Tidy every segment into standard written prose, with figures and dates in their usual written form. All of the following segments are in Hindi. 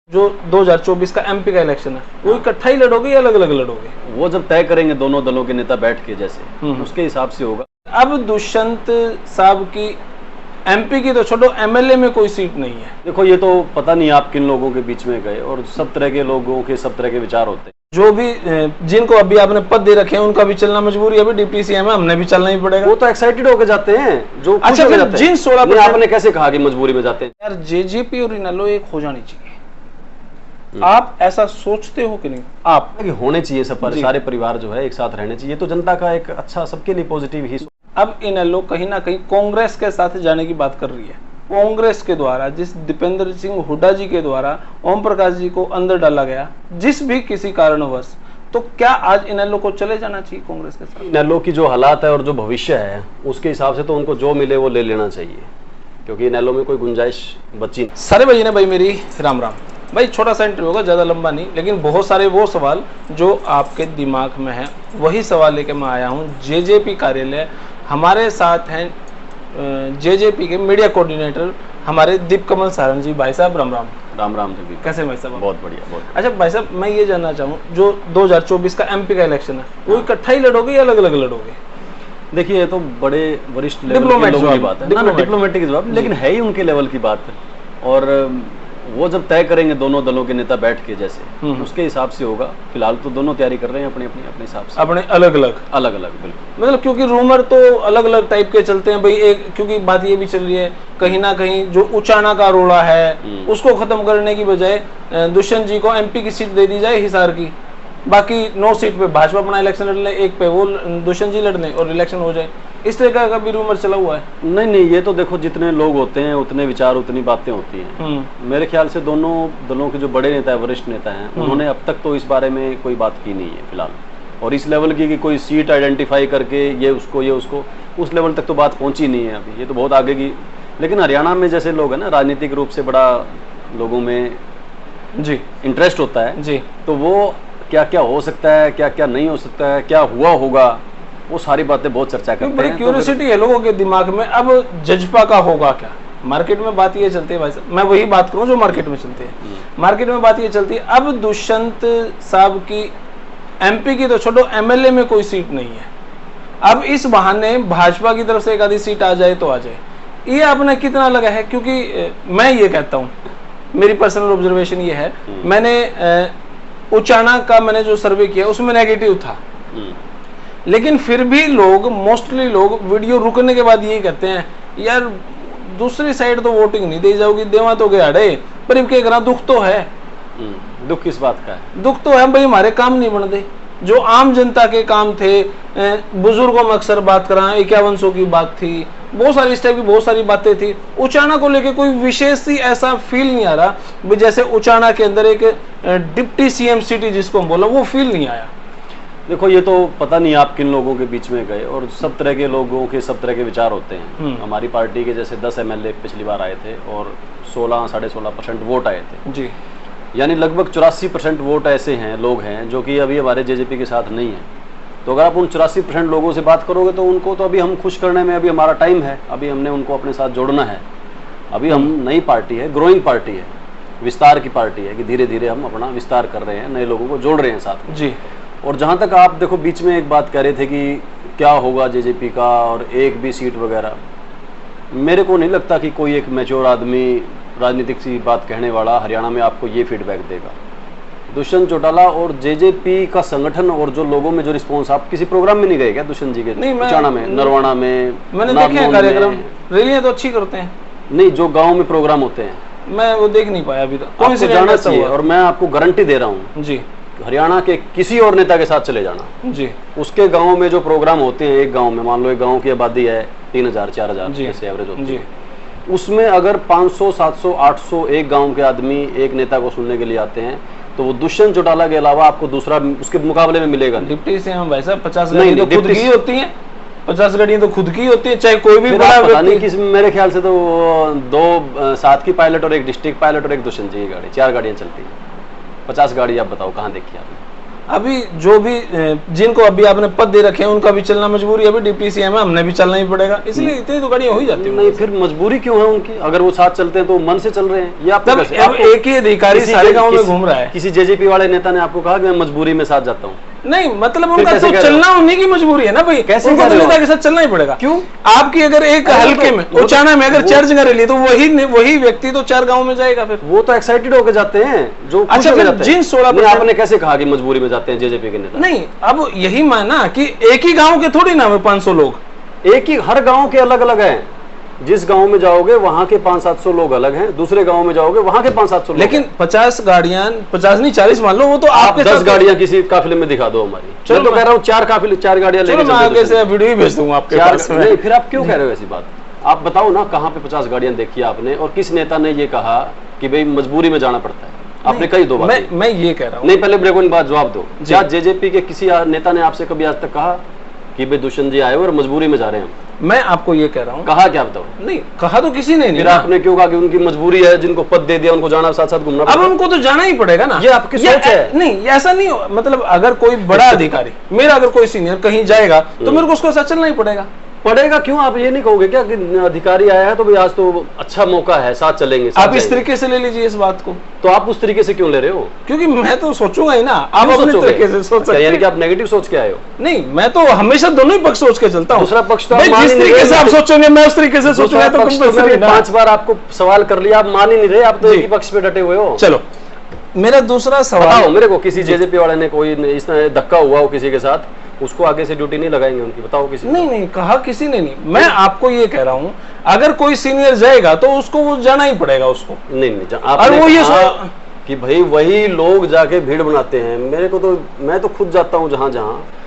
जो 2024 का एमपी का इलेक्शन है वो इकट्ठा ही लड़ोगे या अलग अलग लड़ोगे? वो जब तय करेंगे दोनों दलों के नेता बैठ के जैसे उसके हिसाब से होगा। अब दुष्यंत साहब की एमपी की तो छोड़ो, एमएलए में कोई सीट नहीं है। देखो ये तो पता नहीं आप किन लोगों के बीच में गए, और सब तरह के लोगों के सब तरह के विचार होते हैं। जो भी जिनको अभी आपने पद दे रखे हैं उनका भी चलना मजबूरी है, अभी डिप्टी सीएम है, हमने भी चलना ही पड़ेगा। वो तो एक्साइटेड होकर जाते हैं, जो खुश अच्छा होकर फिर जाते जिन हैं। 16% आपने कैसे कहा कि मजबूरी में जाते हैं? यार जेजेपी और इनेलो एक हो जानी चाहिए, आप ऐसा सोचते हो कि नहीं? आप कि होने चाहिए सब पर, सारे परिवार जो है एक साथ रहने चाहिए, तो जनता का एक अच्छा सबके लिए पॉजिटिव ही। अब इनेलो कहीं ना कहीं कांग्रेस के साथ जाने की बात कर रही है। कांग्रेस के द्वारा जिस दीपेंद्र सिंह हुड्डा जी के द्वारा ओम प्रकाश जी को अंदर डाला गया, जिस भी किसी कारणवश, तो क्या आज इनेलो को चले जाना चाहिए कांग्रेस के साथ? इनेलो की जो हालात है और जो भविष्य है उसके हिसाब से तो उनको जो मिले वो ले लेना चाहिए, क्योंकि इनेलो में कोई गुंजाइश बची नहीं। सारे भाई ने भाई मेरी राम राम। भाई छोटा सा इंटरव्यू होगा, ज़्यादा लंबा नहीं, लेकिन बहुत सारे वो सवाल जो आपके दिमाग में है वही सवाल लेके मैं आया हूँ जेजेपी कार्यालय। हमारे साथ हैं जेजेपी के मीडिया कोऑर्डिनेटर हमारे दीपकमल सारंग जी। भाई साहब राम राम। राम राम जी। कैसे भाई साहब? बहुत बढ़िया, बहुत। अच्छा भाई साहब, मैं ये जानना चाहूँ जो 2024 का एमपी का इलेक्शन है वो इकट्ठा ही लड़ोगे या अलग अलग लड़ोगे? देखिए ये तो बड़े वरिष्ठ लेवल के लोगों की बात है ना, डिप्लोमेटिक जवाब, लेकिन है ही उनके लेवल की बात है। और वो जब तय करेंगे दोनों दलों के नेता बैठ के जैसे उसके हिसाब से होगा। फिलहाल तो दोनों तैयारी कर रहे हैं अपने अपने अपने हिसाब से, अपने अलग अलग बिल्कुल। मतलब क्योंकि रूमर तो अलग अलग टाइप के चलते हैं भाई। एक क्योंकि बात ये भी चल रही है कहीं ना कहीं जो उचाना का रोड़ा है उसको खत्म करने की बजाय दुष्यंत जी को एमपी की सीट दे दी जाए हिसार की, बाकी 9 सीट पे भाजपा अपना इलेक्शन लड़ ले, एक पे वो दुष्यंत जी लड़ लें और इलेक्शन हो जाए। इस तरह का भी रूमर चला हुआ है। नहीं, ये तो देखो जितने लोग होते हैं उतने विचार उतनी बातें होती हैं। मेरे ख्याल से दोनों दलों के जो बड़े नेता है, वरिष्ठ नेता हैं, उन्होंने अब तक तो इस बारे में कोई बात की नहीं है फिलहाल। और इस लेवल की कि कोई सीट आइडेंटिफाई करके ये उसको उस लेवल तक तो बात पहुंची नहीं है अभी। ये तो बहुत आगे की। लेकिन हरियाणा में जैसे लोग हैं ना, राजनीतिक रूप से बड़ा लोगों में जी इंटरेस्ट होता है जी, तो वो क्या क्या हो सकता है, क्या क्या नहीं हो सकता है, क्या हुआ होगा, वो सारी बातें बहुत चर्चा करते हैं। बड़ी क्यूरियोसिटी है लोगों के दिमाग में। अब जजपा का होगा क्या? मार्केट में बात ये चलती है भाई साहब, मैं वही बात करूं जो मार्केट में चलती है। मार्केट में बात ये चलती है अब दुष्यंत साहब की एमपी की तो छोड़ो, एमएलए में कोई सीट नहीं है। अब इस बहाने भाजपा की तरफ से एक आधी सीट आ जाए तो आ जाए, ये आपने कितना लगा है? क्योंकि मैं ये कहता हूँ, मेरी पर्सनल ऑब्जर्वेशन ये है, मैंने उचाना का मैंने जो सर्वे किया उसमें नेगेटिव था, लेकिन फिर भी लोग मोस्टली लोग वीडियो रुकने के बाद यही कहते हैं यार दूसरी साइड तो वोटिंग नहीं दे जाओगी, देवा तो गया डे पर इनके घर दुख तो है। दुख किस बात का है? दुख तो है भाई हमारे काम नहीं बनते, जो आम जनता के काम थे। बुजुर्गों में अक्सर बात करा, 5100 की बात थी, बहुत सारी इस टाइप की बहुत सारी बातें थी। उचाना को लेके कोई विशेष ही ऐसा फील नहीं आ रहा जैसे उचाना के अंदर एक डिप्टी सीएम सिटी जिसको हम बोला, वो फील नहीं आया। देखो ये तो पता नहीं आप किन लोगों के बीच में गए, और सब तरह के लोगों के सब तरह के विचार होते हैं। हमारी पार्टी के जैसे 10 एमएलए पिछली बार आए थे और 16-16.5% वोट आए थे जी, यानी लगभग 84% वोट ऐसे हैं, लोग हैं जो कि अभी हमारे जेजेपी के साथ नहीं है। तो अगर आप उन 84% लोगों से बात करोगे तो उनको तो अभी हम खुश करने में अभी हमारा टाइम है, अभी हमने उनको अपने साथ जोड़ना है। अभी हम नई पार्टी है, ग्रोइंग पार्टी है, विस्तार की पार्टी है कि धीरे धीरे हम अपना विस्तार कर रहे हैं, नए लोगों को जोड़ रहे हैं साथ में जी। और जहाँ तक आप देखो बीच में एक बात कह रहे थे कि क्या होगा जेजेपी का और एक भी सीट वगैरह, मेरे को नहीं लगता कि कोई एक मैच्योर आदमी राजनीतिक सी बात कहने वाला हरियाणा में आपको ये फीडबैक देगा। दुष्यंत चौटाला और जेजेपी का संगठन और जो लोगों में जो रिस्पॉन्स, आप किसी प्रोग्राम में नहीं गए क्या दुष्यंत जी के? उचाना में, नरवाना में मैंने देखे हैं कार्यक्रम, रैलियां तो अच्छी करते हैं। नहीं, जो गाँव में प्रोग्राम होते हैं मैं वो देख नहीं पाया अभी तक। कौन से जाना चाहिए, और मैं आपको गारंटी दे रहा हूँ जी, हरियाणा के किसी और नेता के साथ चले जाना जी, उसके गांव में जो प्रोग्राम होते हैं, एक गांव में मान लो एक गांव की आबादी है 3000-4000 ऐसे एवरेज होती है, उसमें अगर 500-700-800 एक गांव के आदमी एक नेता को सुनने के लिए आते हैं तो वो दुष्यंत चौटाला के अलावा आपको दूसरा उसके मुकाबले में मिलेगा। डिप्टी सीएम भाई साहब 50 गाड़ियां तो खुद की होती हैं, 50 गाड़ियां तो खुद की होती है, चाहे कोई भी बड़ा पता नहीं किस, मेरे ख्याल से तो 2 साथ की पायलट और एक डिस्ट्रिक्ट पायलट और एक दुष्यंत जी की गाड़ी, 4 गाड़ियां चलती है। 50 गाड़ी आप बताओ कहाँ देखी आपने? अभी जो भी जिनको अभी आपने पद दे रखे हैं उनका भी चलना मजबूरी है, अभी डीपीसीएम है, हमने भी चलना ही पड़ेगा, इसलिए इतनी तो गाड़ियां हो ही जाती है। नहीं फिर मजबूरी क्यों है उनकी? अगर वो साथ चलते हैं तो मन से चल रहे हैं। ये तब एक ही अधिकारी सारे गाँव में घूम रहा है। किसी जेजेपी वाले नेता ने आपको कहा कि मैं मजबूरी में साथ जाता हूँ? नहीं, मतलब उनका तो चलना उन्हीं की मजबूरी है ना भाई, कैसे उनको तो नेता के साथ चलना ही पड़ेगा। क्यों? आपकी अगर एक हल्के में उचाना में अगर 4 जगह रैली तो वही व्यक्ति तो 4 गाँव में जाएगा, फिर वो तो एक्साइटेड होकर जाते हैं जो। अच्छा, जिन 16% आपने कैसे कहा कि मजबूरी में जाते हैं जेजेपी के नेता? नहीं, अब यही माना कि एक ही गाँव के थोड़ी ना 500 लोग, एक ही, हर गाँव के अलग अलग है। जिस गांव में जाओगे वहां के 500-700 लोग अलग हैं, दूसरे गांव में जाओगे वहां के 500-700 लोग। लेकिन 50 गाड़ियां, 50 नहीं 40 मान लो, वो तो आप 10 गाड़ियां किसी काफिले में दिखा दो हमारी। मैं तो कह रहा हूँ 4 गाड़ियां लेके मैं आगे से वीडियो ही भेज दूंगा आपके पास। नहीं, फिर आप क्यों कह रहे हो ऐसी बात? आप बताओ ना, कहाँ पे 50 गाड़ियां देखी आपने, और किस नेता ने ये कहा कि भाई मजबूरी में जाना पड़ता है? आपने कई दो बात। मैं ये कह रहा हूँ। नहीं, पहले ब्रेक बात जवाब दो। क्या जेजेपी के किसी नेता ने आपसे कभी आज तक कहा कि भाई दुष्यंत जी आए और मजबूरी में जा रहे हैं? मैं आपको ये कह रहा हूँ। कहा क्या बताओ? नहीं कहा तो किसी ने नहीं। फिर आपने क्यों कहा कि उनकी मजबूरी है, जिनको पद दे दिया उनको जाना, साथ साथ घूमना? अब उनको तो जाना ही पड़ेगा ना। ये आपकी सोच है। नहीं, ऐसा नहीं हो, मतलब अगर कोई बड़ा अधिकारी, मेरा अगर कोई सीनियर कहीं जाएगा तो मेरे को उसको साथ चलना ही पड़ेगा। क्यों? आप ये नहीं कहोगे क्या कि अधिकारी आया है तो भाई आज तो अच्छा मौका है, साथ चलेंगे? आप इस तरीके से ले लीजिए इस बात को। तो आप उस तरीके से क्यों ले रहे हो? क्योंकि मैं तो सोचूंगा ही ना। आप अपने तरीके से सोच सकते हैं। यानी कि आप नेगेटिव सोच के आए हो? नहीं, मैं तो हमेशा दोनों ही पक्ष सोच के चलता हूँ। दूसरा पक्ष तो जिस तरीके से आप सोचोगे मैं उस तरीके से सोचूंगा। तो 5 बार आपको सवाल कर लिया, आप मान ही नहीं रहे, आप तो एक ही पक्ष पे डटे हुए हो। चलो, मेरा दूसरा सवाल मेरे को, किसी जेजेपी वाले ने कोई इस धक्का हुआ हो किसी के साथ, उसको आगे से ड्यूटी नहीं लगाएंगे उनकी? बताओ किसी? नहीं कहा किसी ने नहीं। मैं आपको ये कह रहा हूँ, अगर कोई सीनियर जाएगा तो उसको वो जाना ही पड़ेगा उसको। नहीं, आपने वो ये कि भाई वही लोग जाके भीड़ बनाते हैं। मेरे को तो, मैं तो खुद जाता हूँ जहाँ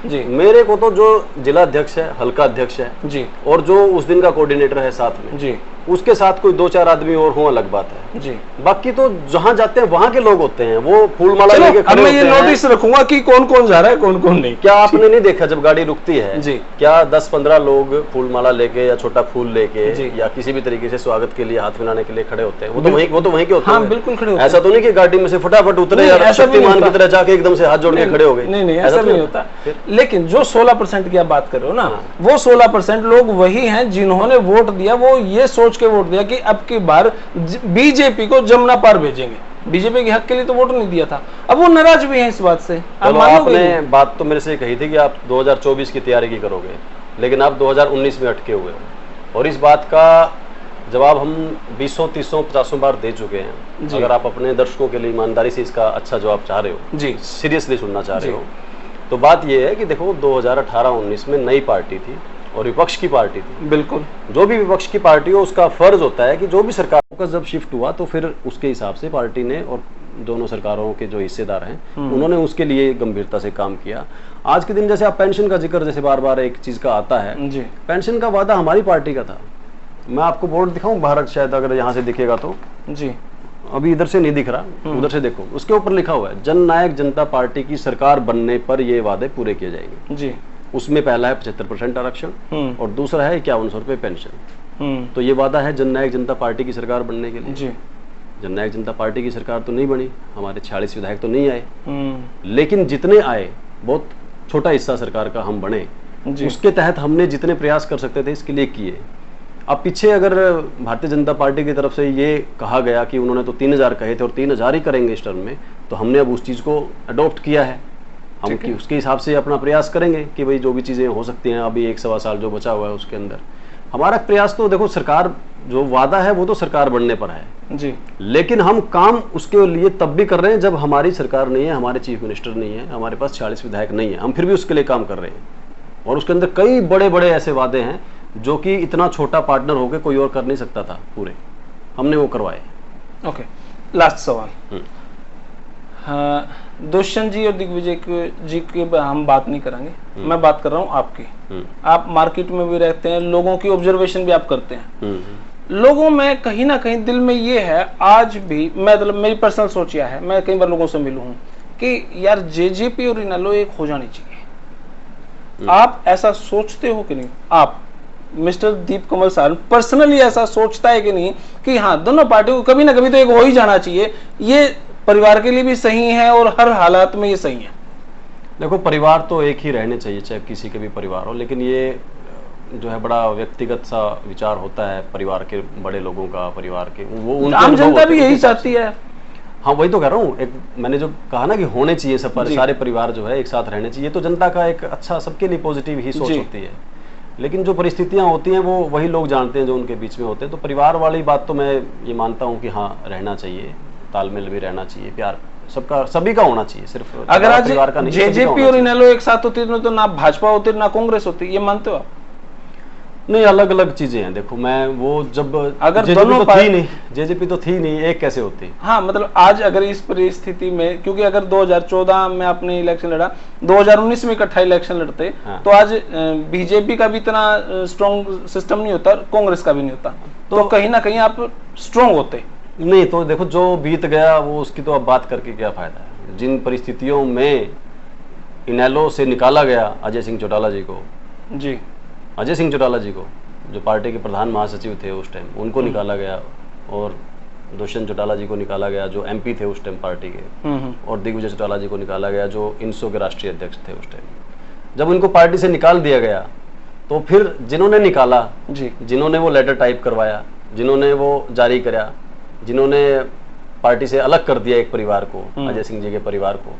जी, मेरे को तो जो जिला अध्यक्ष है, हल्का अध्यक्ष है जी, और जो उस दिन का कोऑर्डिनेटर है साथ में जी, उसके साथ कोई 2-4 आदमी और हो अलग बात है जी। बाकी तो जहाँ जाते हैं वहाँ के लोग होते हैं, वो फूल माला लेके खड़े होते हैं। मैं ये नोटिस रखूंगा कि कौन कौन जा रहा है, कौन कौन नहीं। क्या आपने नहीं देखा जब गाड़ी रुकती है जी, क्या 10-15 लोग फूल माला लेके या छोटा फूल लेके या किसी भी तरीके से स्वागत के लिए हाथ मिलाने के लिए खड़े होते हैं? वो तो वहीं के होते हैं। बिल्कुल खड़े होते हैं। ऐसा तो नहीं कि गाड़ी में से फटाफट उतरे या शक्तिमान की तरह जाके एकदम से हाथ जोड़ के खड़े हो गए। नहीं, ऐसा नहीं होता। लेकिन जो 16% की आप बात कर रहे हो ना, वो 16% लोग वही हैं जिन्होंने वोट दिया, वो ये सोच के वोट दिया कि अब की बार बीजेपी को जमुना पार भेजेंगे। बीजेपी के हक के लिए तो वोट नहीं दिया था। अब वो नाराज भी हैं इस बात से। आपने बात तो मेरे से कही थी कि आप 2024 की तैयारी की करोगे, लेकिन आप 2019 में अटके हुए हो, और इस बात का जवाब हम 20, 30, 50 बार दे चुके हैं। अगर आप अपने दर्शकों के लिए ईमानदारी से इसका अच्छा जवाब चाह रहे हो जी, सीरियसली सुनना चाह रहे हो, तो बात यह है कि देखो 2018-19 में नई पार्टी थी और विपक्ष की पार्टी थी। बिल्कुल, जो भी विपक्ष की पार्टी हो उसका फर्ज होता है कि जो भी सरकार का जब शिफ्ट हुआ तो फिर उसके हिसाब से पार्टी ने, और दोनों सरकारों के जो हिस्सेदार हैं उन्होंने उसके लिए गंभीरता से काम किया। आज के दिन जैसे आप पेंशन का जिक्र, जैसे बार बार एक चीज का आता है जी, पेंशन का वादा हमारी पार्टी का था। मैं आपको बोर्ड दिखाऊं, भारत, शायद अगर यहाँ से दिखेगा तो जी, अभी इधर से नहीं दिख रहा, उधर से देखो, उसके ऊपर लिखा हुआ है जननायक जनता पार्टी की सरकार बनने पर ये वादे पूरे किए जाएंगे जी। उसमें पहला है 75% आरक्षण और दूसरा है 5100 रुपए पेंशन। तो ये वादा है जननायक जनता पार्टी की सरकार बनने के लिए जी। जननायक जनता पार्टी की सरकार तो नहीं बनी, हमारे 46 विधायक तो नहीं आए, लेकिन जितने आए बहुत छोटा हिस्सा सरकार का हम बने, उसके तहत हमने जितने प्रयास कर सकते थे इसके लिए किए। अब पीछे अगर भारतीय जनता पार्टी की तरफ से ये कहा गया कि उन्होंने तो 3000 कहे थे और 3000 ही करेंगे इस टर्म में, तो हमने अब उस चीज को अडॉप्ट किया है। हम उसके हिसाब से अपना प्रयास करेंगे कि भाई जो भी चीजें हो सकती हैं, अभी 1-1.25 साल जो बचा हुआ है उसके अंदर हमारा प्रयास तो देखो, सरकार जो वादा है वो तो सरकार बनने पर है जी, लेकिन हम काम उसके लिए तब भी कर रहे हैं जब हमारी सरकार नहीं है, हमारे चीफ मिनिस्टर नहीं है, हमारे पास 46 विधायक नहीं है, हम फिर भी उसके लिए काम कर रहे हैं। और उसके अंदर कई बड़े बड़े ऐसे वादे हैं जो कि इतना छोटा पार्टनर होकर कोई और कर नहीं सकता था, पूरे हमने वो करवाए। ओके, लास्ट सवाल। हाँ, दुष्यंत जी और दिग्विजय जी की हम बात नहीं करेंगे, मैं बात कर रहा हूँ आपकी। आप मार्केट में भी रहते हैं, लोगों की ऑब्जर्वेशन भी आप करते हैं। लोगों में कहीं ना कहीं दिल में ये है आज भी, मतलब मेरी पर्सनल सोच यह है, मैं कई बार लोगों से मिलूं हूं कि यार जेजेपी और इनेलो एक हो जानी चाहिए। आप ऐसा सोचते हो कि नहीं? आप मिस्टर दीप कमल साहब पर्सनली ऐसा सोचता है कि नहीं कि हाँ दोनों पार्टियों को कभी ना कभी तो एक हो ही जाना चाहिए, ये परिवार के लिए भी सही है और हर हालात में ये सही है? देखो परिवार तो एक ही रहने चाहिए, चाहे किसी के भी परिवार हो, लेकिन ये जो है बड़ा व्यक्तिगत सा विचार होता है परिवार के बड़े लोगों का, परिवार के, वो आम जनता भी यही चाहती है। हाँ वही तो कह रहा हूँ, एक मैंने जो कहा ना कि होने चाहिए सारे परिवार जो है एक साथ रहने चाहिए, तो जनता का एक अच्छा, सबके लिए पॉजिटिव ही सोच होती है। लेकिन जो परिस्थितियां होती हैं वो वही लोग जानते हैं जो उनके बीच में होते हैं। तो परिवार वाली बात तो मैं ये मानता हूँ कि हाँ रहना चाहिए, तालमेल भी रहना चाहिए, प्यार सबका सभी का होना चाहिए, सिर्फ अगर आज जेजेपी और इनेलो एक साथ होती तो ना भाजपा होती ना कांग्रेस होती, ये मानते हो आप? नहीं, अलग अलग चीजें हैं। देखो मैं वो जब अगर दोनों तो थी नहीं, जेजेपी तो थी नहीं, एक कैसे होती? हाँ मतलब आज अगर इस परिस्थिति में, क्योंकि अगर 2014 में आपने इलेक्शन लड़ा, 2019 में इकट्ठा इलेक्शन लड़ते, हाँ। तो आज बीजेपी का भी इतना स्ट्रॉन्ग सिस्टम नहीं होता, कांग्रेस का भी नहीं होता, तो कहीं ना कहीं आप स्ट्रॉन्ग होते नहीं। तो देखो जो बीत गया वो उसकी तो अब बात करके क्या फायदा है। जिन परिस्थितियों में इनेलो से निकाला गया अजय सिंह चौटाला जी को, जी अजय सिंह चौटाला जी को, जो पार्टी के प्रधान महासचिव थे उस टाइम, उनको निकाला गया, और दुष्यंत चौटाला जी को निकाला गया जो एमपी थे उस टाइम पार्टी के, और दिग्विजय चौटाला जी को निकाला गया जो इनसो के राष्ट्रीय अध्यक्ष थे उस टाइम। जब उनको पार्टी से निकाल दिया गया तो फिर जिन्होंने निकाला, जिन्होंने वो लेटर टाइप करवाया, जिन्होंने वो जारी कराया, जिन्होंने पार्टी से अलग कर दिया एक परिवार को, अजय सिंह जी के परिवार को,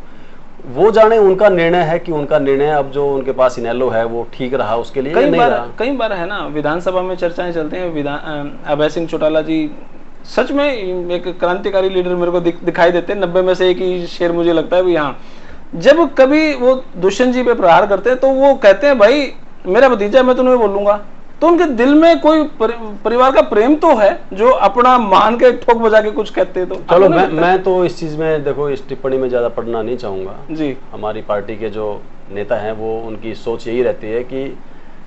वो जाने उनका निर्णय है कि उनका निर्णय अब जो उनके पास इनेलो है वो ठीक रहा उसके लिए। कई बार है ना विधानसभा में चर्चाएं चलते हैं, अभय सिंह चौटाला जी सच में एक क्रांतिकारी लीडर मेरे को दिखाई देते हैं। 90 में से एक ही शेर मुझे लगता है भी, हाँ जब कभी वो दुष्यंत जी पे प्रहार करते हैं तो वो कहते हैं भाई मेरा भतीजा, मैं तुम्हें बोलूंगा। तो उनके दिल में कोई परिवार का प्रेम तो है जो अपना मान के ठोक बजा के कुछ कहते हैं। तो चलो मैं तो इस चीज में देखो इस टिप्पणी में ज्यादा पढ़ना नहीं चाहूंगा जी। हमारी पार्टी के जो नेता हैं वो उनकी सोच यही रहती है कि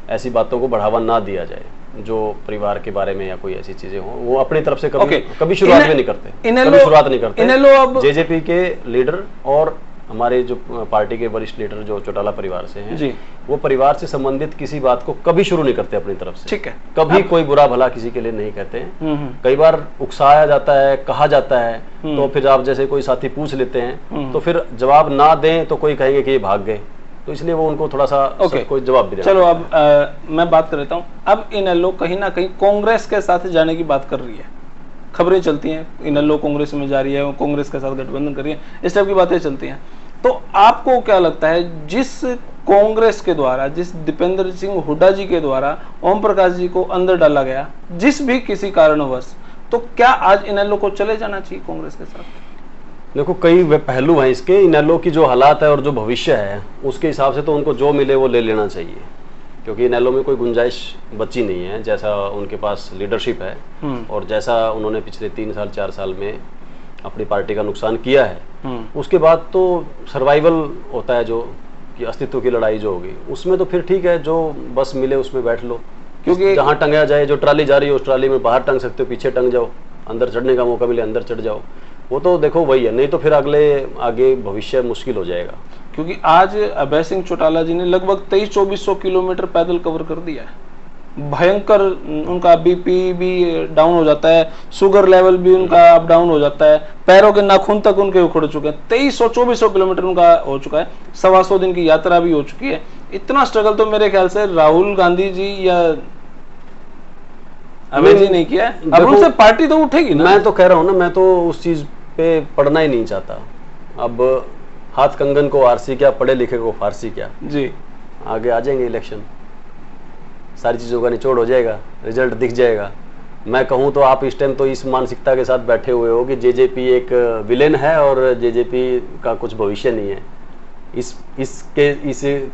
ऐसी बातों को बढ़ावा ना दिया जाए, जो परिवार के बारे में या कोई ऐसी चीजें हो, वो अपनी तरफ से कभी शुरुआत में नहीं करते, कभी शुरुआत नहीं करते। इनेलो अब जेजेपी के लीडर और हमारे जो पार्टी के वरिष्ठ लीडर जो चौटाला परिवार से हैं जी, वो परिवार से संबंधित किसी बात को कभी शुरू नहीं करते अपनी तरफ से। ठीक है, कभी कोई बुरा भला किसी के लिए नहीं कहते हैं। कई बार उकसाया जाता है, कहा जाता है, तो फिर आप जैसे कोई साथी पूछ लेते हैं तो फिर जवाब ना दें तो कोई कहेंगे कि ये भाग गए, तो इसलिए वो उनको थोड़ा सा कोई जवाब भी। चलो अब मैं बात कर लेता हूँ। अब इनेलो कहीं ना कहीं कांग्रेस के साथ जाने की बात कर रही है, खबरें चलती हैं इनेलो कांग्रेस में जा रही है, कांग्रेस के साथ गठबंधन कर रही है, इस टाइप की बातें चलती हैं। तो आपको क्या लगता है जिस कांग्रेस के द्वारा, जिस दीपेंद्र सिंह हुड्डा जी के द्वारा ओम प्रकाश जी को अंदर डाला गया जिस भी किसी कारणवश, तो क्या आज इनेलो को चले जाना चाहिए कांग्रेस के साथ? देखो कई पहलू हैं इसके। इनेलो की जो हालात है और जो भविष्य है उसके हिसाब से तो उनको जो मिले वो ले लेना चाहिए, क्योंकि इनेलो में कोई गुंजाइश बची नहीं है। जैसा उनके पास लीडरशिप है और जैसा उन्होंने पिछले 3 साल 4 साल में अपनी पार्टी का नुकसान किया है, उसके बाद तो सर्वाइवल होता है, जो कि अस्तित्व की लड़ाई जो होगी उसमें तो फिर ठीक है, जो बस मिले उसमें बैठ लो, क्योंकि जहाँ टंगा जाए, जो ट्राली जा रही है उस ट्राली में बाहर टंग सकते हो, पीछे टंग जाओ, अंदर चढ़ने का मौका मिले अंदर चढ़ जाओ, वो तो देखो वही है। नहीं तो फिर आगे भविष्य मुश्किल हो जाएगा। क्योंकि आज अभय सिंह चौटाला जी ने लगभग 2300-2400 किलोमीटर पैदल कवर कर दिया है। भयंकर उनका बीपी भी डाउन हो जाता है, शुगर लेवल भी उनका अप डाउन हो जाता है, पैरों के नाखून तक उनके उखड़ चुके हैं। 2300-2400 किलोमीटर उनका हो चुका है, 125 दिन की यात्रा भी हो चुकी है। इतना स्ट्रगल तो मेरे ख्याल से राहुल गांधी जी या अभय जी नहीं किया है। अब उनसे पार्टी तो उठेगी ना। मैं तो कह रहा हूँ ना, मैं तो उस चीज पे पढ़ना ही नहीं चाहता। अब हाथ कंगन को आरसी क्या, पढ़े लिखे को फारसी क्या जी। आगे आ जाएंगे इलेक्शन, सारी चीज़ों का निचोड़ हो जाएगा, रिजल्ट दिख जाएगा। मैं कहूँ तो आप इस टाइम तो इस मानसिकता के साथ बैठे हुए हो कि जेजेपी एक विलेन है और जेजेपी का कुछ भविष्य नहीं है। इस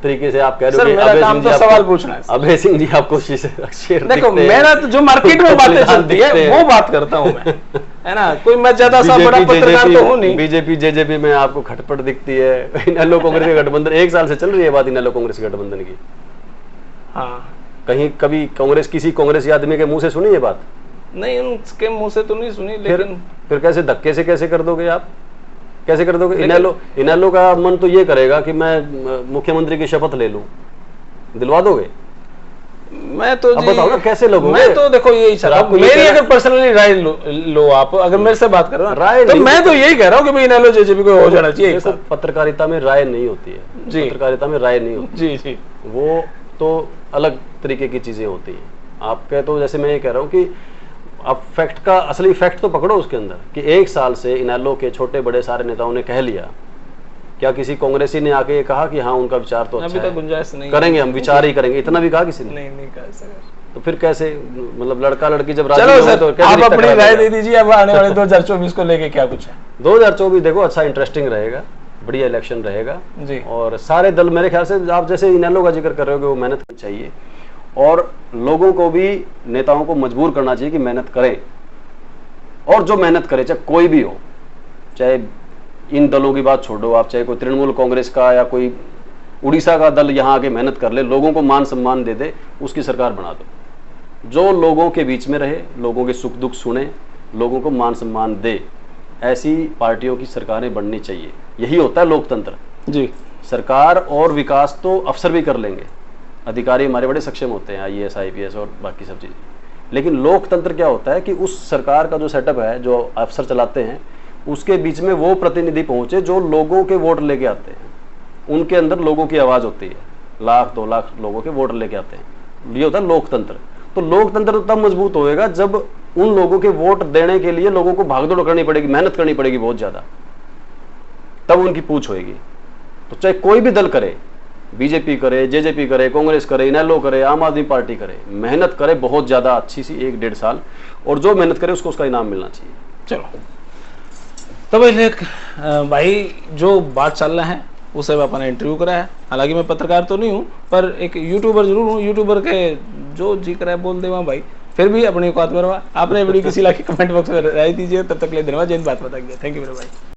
तरीके से आप कह रहे हो कि मेरा काम तो सवाल पूछना है। अभय सिंह जी आपको शेर देखो, मेरा तो जो मार्केट में बातें चलती है वो बात करता हूँ मैं, है ना। कोई मैं ज्यादा सा बड़ा पत्रकार तो हूँ नहीं। बीजेपी जेजेपी में आपको खटपट दिखती है। इनेलो कांग्रेस का गठबंधन 1 साल से चल रही है बात, इनेलो कांग्रेस गठबंधन की। हाँ, कहीं कभी किसी कांग्रेसी आदमी के मुंह से सुनी ये बात? नहीं, उनके मुंह से तो नहीं सुनी। लेकिन फिर कैसे धक्के से कैसे कर दोगे आप, कैसे कर दोगे? इनेलो का मन तो ये करेगा कि मैं मुख्यमंत्री की शपथ ले लूं, दिलवा दोगे? मैं तो अब बताओ ना कैसे लोग होंगे? मैं तो देखो यही चाह रहा हूँ, मेरी अगर पर्सनली राय लो आप, अगर मेरे से बात कर रहे हो राय तो मैं तो यही कह रहा हूँ कि भाई इनेलो जेजेपी को हो जाना चाहिए। देखो पत्रकारिता में राय नहीं होती है जी, पत्रकारिता में राय नहीं होती जी जी, वो तो अलग तरीके की चीजें होती हैं। आपके तो जैसे मैं ये कह रहा हूँ कि आप फैक्ट का असली फैक्ट तो पकड़ो उसके अंदर कि 1 साल से इनेलो के छोटे बड़े सारे नेताओं ने कह लिया, क्या किसी कांग्रेसी ने आके ये कहा कि हाँ उनका विचार तो अच्छा है, गुंजाइश नहीं करेंगे हम विचार ही करेंगे, इतना भी कहा किसी ने? नहीं कहा सर। तो फिर कैसे, मतलब लड़का लड़की जब राजी चलो हो सर, तो आप अपनी राय दे दीजिए अब आने वाले 2024 को लेके क्या कुछ है? 2024 देखो अच्छा इंटरेस्टिंग रहेगा, बढ़िया इलेक्शन रहेगा जी। और सारे दल मेरे ख्याल से आप जैसे इनेलो का जिक्र कर रहे हो कि वो मेहनत करनी चाहिए और लोगों को भी नेताओं को मजबूर करना चाहिए कि मेहनत करें, और जो मेहनत करे चाहे कोई भी हो, चाहे इन दलों की बात छोड़ो आप, चाहे कोई तृणमूल कांग्रेस का या कोई उड़ीसा का दल यहाँ आके मेहनत कर ले, लोगों को मान सम्मान दे दे, उसकी सरकार बना दो जो लोगों के बीच में रहे, लोगों के सुख दुख सुने, लोगों को मान सम्मान दे, ऐसी पार्टियों की सरकारें बननी चाहिए। यही होता है लोकतंत्र जी। सरकार और विकास तो अफसर भी कर लेंगे, अधिकारी हमारे बड़े सक्षम होते हैं, IAS IPS और बाकी सब चीज़, लेकिन लोकतंत्र क्या होता है कि उस सरकार का जो सेटअप है, जो अफसर चलाते हैं, उसके बीच में वो प्रतिनिधि पहुंचे जो लोगों के वोट लेके आते हैं, उनके अंदर लोगों की आवाज होती है, 1 लाख 2 लाख लोगों के वोट लेके आते हैं, ये होता है लोकतंत्र। तो लोकतंत्र तो तब मजबूत होएगा जब उन लोगों के वोट देने के लिए लोगों को भागदौड़ करनी पड़ेगी, मेहनत करनी पड़ेगी बहुत ज्यादा, तब उनकी पूछ होएगी। तो चाहे कोई भी दल करे, बीजेपी करे, जेजेपी करे, कांग्रेस करे, इनेलो करे, आम आदमी पार्टी करे, मेहनत करे बहुत ज्यादा अच्छी सी 1-1.5 साल, और जो मेहनत करे उसको उसका इनाम मिलना चाहिए। चलो तो भाई जो बात चल रहा है उसे अपना इंटरव्यू करा है, हालांकि मैं पत्रकार तो नहीं हूँ पर एक यूट्यूबर जरूर हूँ, यूट्यूबर के जो जी करा है बोल दे वहाँ भाई, फिर भी अपनी औकात में रहा। आपने वीडियो किसी लाके कमेंट बॉक्स में राय दीजिए, तब तक के लिए धन्यवाद, जय हिंद, बात बताइए, थैंक यू मेरे भाई।